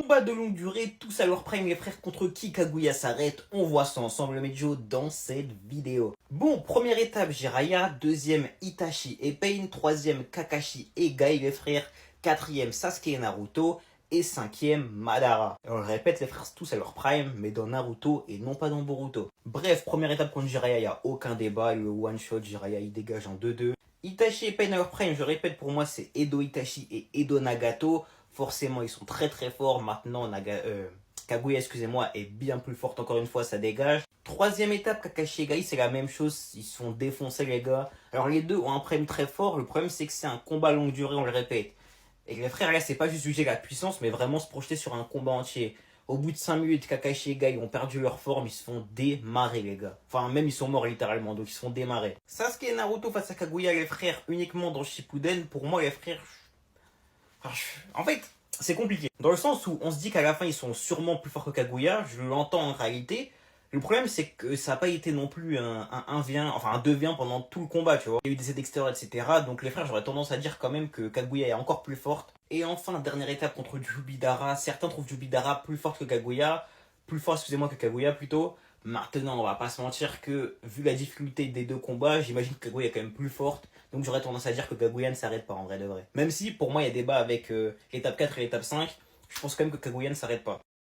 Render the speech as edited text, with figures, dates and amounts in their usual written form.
Combat de longue durée, tous à leur prime les frères, contre qui Kaguya s'arrête. On voit ça ensemble Mejo dans cette vidéo. Bon, première étape Jiraiya, deuxième Itachi et Pain, troisième Kakashi et Gai les frères, quatrième Sasuke et Naruto et cinquième Madara. Alors, je répète les frères, tous à leur prime, mais dans Naruto et non pas dans Boruto. Bref, première étape contre Jiraiya, il n'y a aucun débat, le one shot Jiraiya il dégage en 2-2. Itachi et Pain à leur prime, je répète, pour moi c'est Edo Itachi et Edo Nagato. Forcément, ils sont très très forts. Maintenant, Kaguya, excusez-moi, est bien plus forte. Encore une fois, ça dégage. Troisième étape, Kakashi et Gai, c'est la même chose. Ils se font défoncer, les gars. Alors, les deux ont un prime très fort. Le problème, c'est que c'est un combat longue durée, on le répète. Et les frères, là, c'est pas juste juger la puissance, mais vraiment se projeter sur un combat entier. Au bout de 5 minutes, Kakashi et Gai ont perdu leur forme, ils se font démarrer, les gars. Enfin, même ils sont morts littéralement, donc ils se font démarrer. Sasuke et Naruto face à Kaguya, les frères, uniquement dans Shippuden. Pour moi, les frères, en fait, c'est compliqué. Dans le sens où on se dit qu'à la fin, ils sont sûrement plus forts que Kaguya. Je l'entends en réalité. Le problème, c'est que ça n'a pas été non plus un 1v1, enfin un 2v1 pendant tout le combat, tu vois. Il y a eu des aides extérieures, etc. Donc les frères, j'aurais tendance à dire quand même que Kaguya est encore plus forte. Et enfin, dernière étape contre Jubidara. Certains trouvent Jubidara plus forte que Kaguya. Plus fort, excusez-moi, que Kaguya plutôt. Maintenant, on va pas se mentir que, vu la difficulté des deux combats, j'imagine que Kaguya est quand même plus forte. Donc j'aurais tendance à dire que Kaguya ne s'arrête pas en vrai de vrai. Même si, pour moi, il y a débat avec l'étape 4 et l'étape 5. Je pense quand même que Kaguya ne s'arrête pas.